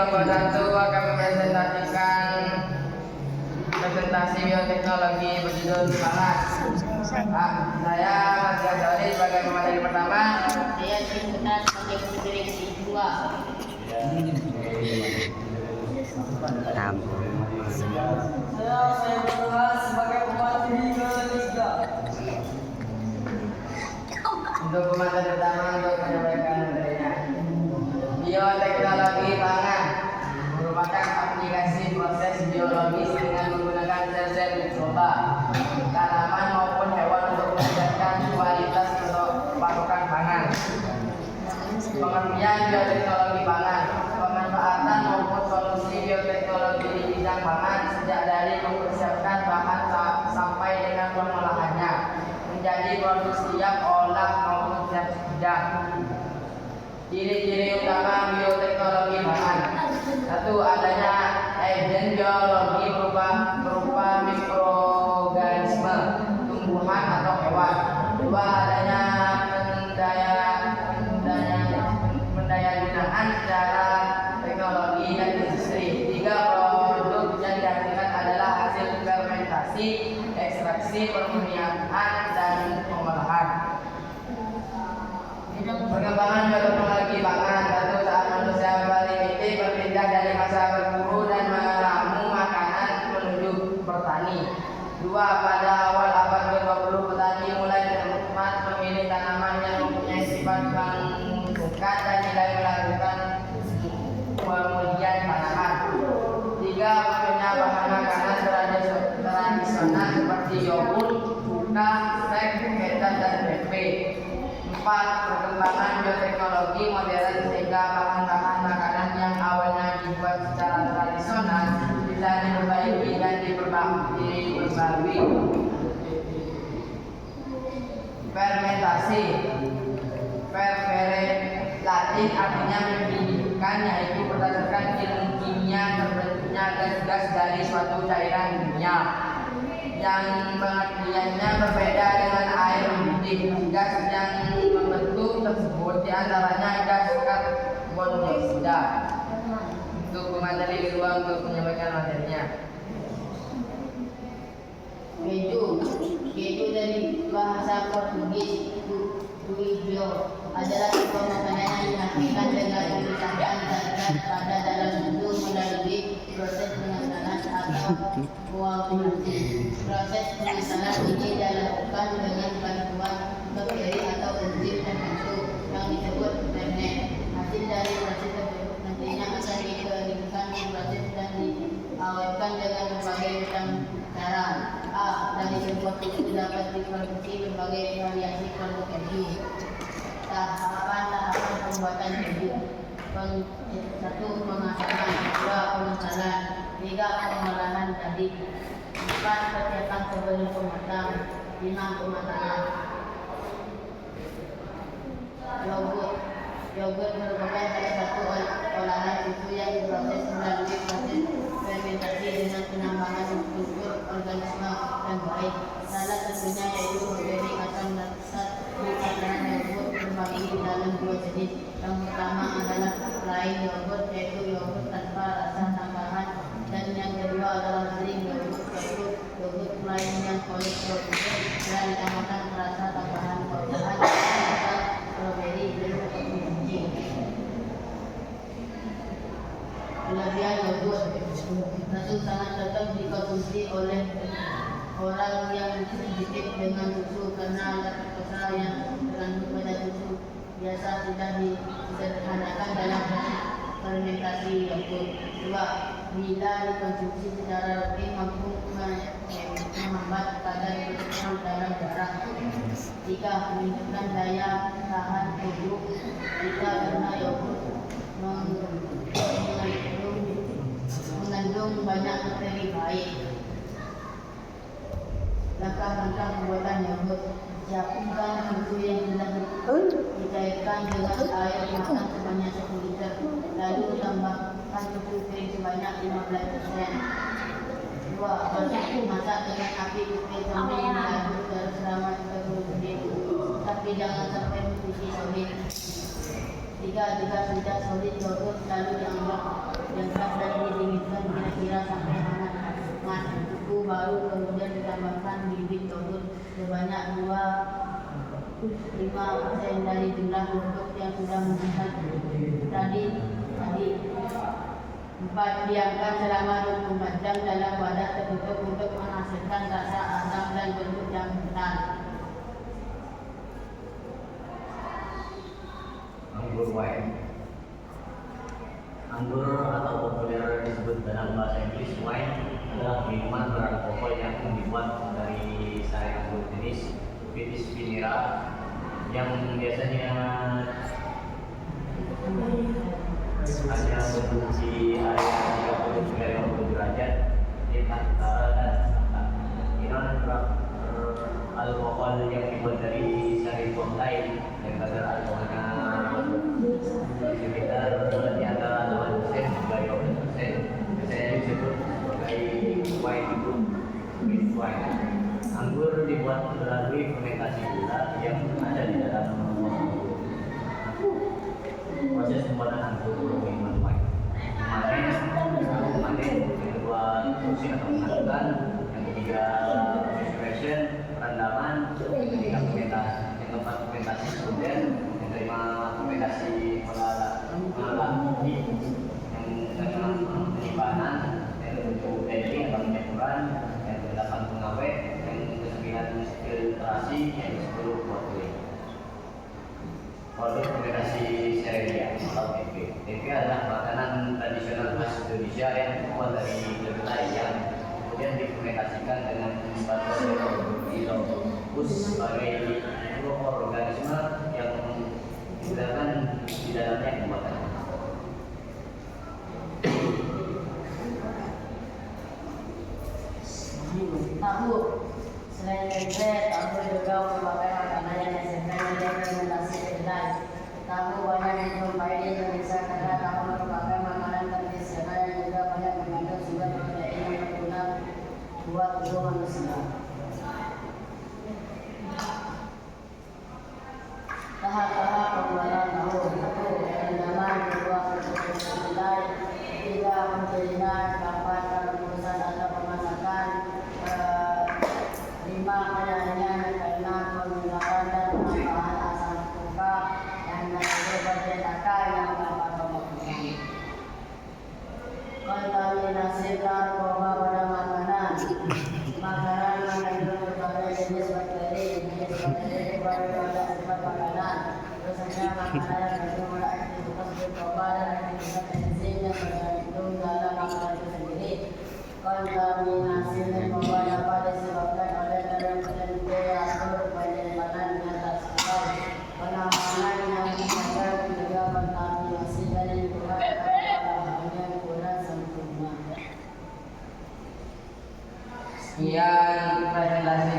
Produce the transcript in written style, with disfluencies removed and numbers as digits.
kelompok 1 akan mempresentasikan presentasi bioteknologi berjudul pangan. Saya Mas Ghazali sebagai pemateri pertama. Saya Simputan sebagai direksi 2. Saya Bertuhan sebagai pemateri ketiga. Untuk pemateri pertama untuk menyampaikan materinya. Bioteknologi pangan merupakan aplikasi proses biologis dengan menggunakan sel-sel mikroba, tanaman maupun hewan untuk meningkatkan kualitas untuk pasokan pangan. Pengertian bioteknologi pangan, pemanfaatan maupun solusi bioteknologi di bidang pangan sejak dari mempersiapkan bahan sampai dengan pengolahannya menjadi produk siap olah maupun siap sidang. Ciri-ciri utama bioteknologi pangan: 1. Adanya agen biologi berupa mikroorganisme, tumbuhan atau hewan. 2. Adanya pendayagunaan secara teknologi dan industri. 3. Produk yang dihasilkan adalah hasil fermentasi, ekstraksi, pemurnian, dan pengolahan. Perkembangan bioteknologi pangan. 1. Saat manusia primitif berpindah dari masa berburu dan meramu makanan menuju bertani. 2. Pada awal abad ke-20 petani mulai memilih tanaman yang mempunyai sifat menguntungkan dan mulai melakukan pemurnian tanaman. 3. Munculnya bahan makanan tradisional seperti yogurt, cuka, stek, kecap, dan tempe. 4. Perkembangan bioteknologi modern sehingga bahan-bahan makanan yang awalnya dibuat secara tradisional bisa diperbaiki dan diperbarui. Fermentasi. Fervere Latin artinya mendidihkan, yaitu berdasarkan ilmu kimia terbentuknya gas-gas dari suatu cairan kimia yang pengertiannya berbeda dengan air mendidih. Gas yang membentuk tersebut diantaranya gas karbon dioksida. Untuk pemateri kedua untuk menyampaikan materinya. Keju dari bahasa Portugis "tuijo" adalah sebuah makanan yang dihasilkan dengan pemisahan zat-zat pada dalam susu melalui proses pengentalan atau koagulasi. Proses pengentalan ini dilakukan dengan bantuan bakteri atau enzim tertentu yang disebut ferment. Hasil dari proses tersebut nantinya akan dikeringkan, diproses dan diawetkan dengan berbagai macam cara. Dari sebuah susu dapat diproduksi berbagai variasi produk keju. Tahapan pembuatan keju: 1. Pemasaran. 2. Pengentalan. 3. Pengolahan tadi. 4. Persiapan sebelum pematang. 5. Pematangan. Yogurt merupakan salah satu olahan susu yang diproses melalui proses fermentasi dengan penambahan unsur organisme yang baik. Salah satunya yaitu strawberry asam laktat. Takaran yogurt terbagi dalam 2 jenis. Yang pertama adalah plain yogurt, yaitu yogurt tanpa rasa tambahan, dan yang kedua adalah sering yogurt, yaitu yogurt plain yang kolesterol dan ditambahkan rasa tambahan tambahan strawberry dan keju. Kelebihan yogurt: 1. Sangat cocok dikonsumsi oleh orang yang sensitif dengan susu karena laktosa yang terkandung pada susu biasa sudah disederhanakan dalam proses fermentasi yogurt. 2. Bila dikonsumsi secara rutin mampu menghambat kadar kolesterol dalam darah. 3. Menunjukkan daya tahan tubuh. 4. Karena yogurt mengandung banyak bakteri baik. Langkah-langkah pembuatan yogurt: siapkan susu yang sudah dicairkan dengan air matang sebanyak 1 liter, lalu tambahkan susu kering sebanyak 15%. 2. Masak dengan api kecil sampai diaduk terus selama 30 menit, tapi jangan sampai mendidih solid. Jika sudah solid turut lalu diangkat dan didinginkan kira-kira sampai hangat suku baru kemudian ditambahkan bibit turut sebanyak 5% dari jumlah produk yang sudah meningkat tadi. 4. Diamkan selama 24 jam dalam wadah tertutup untuk menghasilkan rasa asam dan bentuk yang kental. Anggur wine. Anggur atau populer disebut dalam bahasa Inggris wine adalah minuman beralkohol yang dibuat dari sari anggur jenis Vitis vinifera yang biasanya hanya bertumbuh di area 30 hingga 50 derajat di antara dan selatan. Minuman alkohol yang dibuat dari sari buah lain yang kadar alkoholnya sekitar di antara 8% hingga 12%. Biasanya disebut sebagai wine itu wine. Anggur dibuat melalui fermentasi gula yang ada di dalam proses pembuatan anggur minuman wine. Memanen, yang kedua produksi atau mengadukan, yang ketiga expression, perendaman, yang ketiga fermentasi, yang keempat fermentasi sekunder, yang kelima fermentasi mengolah yang kelima penyimpanan, yang ketujuh blending atau penyampuran, yang kedelapan pengawet, yang kesembilan filtrasi, yang ke-10 bottling. Produk fermentasi Serelia atau tempe. Tempe adalah makanan tradisional khas Indonesia yang terbuat dari kedelai yang kemudian difermentasikan dengan bahan ilobus sebagai mikroorganisme yang digunakan di dalamnya pembuatan. Tahu. Selain tempe, tahu juga merupakan makanan yang dihasilkan dari fermentasi kedelai. Tahu banyak dijumpai di Indonesia karena tahu merupakan makanan tradisional yang juga banyak mengandung sumber protein yang berguna buat tubuh manusia. Tahap-tahap pembuatan tahu. 1. Perendaman. 2. Produksi kedelai. 3. Penggilingan. 4. Perebusan atau pemasakan. 5. Penyaringan. 6. Penggunaan dan penambahan asam cuka. Dan 7. Pencetakan yang tanpa pembuatan. Kontaminasi narkoba pada makanan. Makanan mengandung berbagai jenis bakteri pada sifat makanan. Biasanya makanan yang mengandung aktivitas narkoba dan aktivitas enzim yang terkandung dalam makanan itu sendiri. Kontaminasi narkoba dapat disebabkan oleh temperatur penyimpanan di atas kapal, penambangan yang meningkat, juga kontaminasi dari lingkungan bahannya kurang sempurna. Sekian presentasi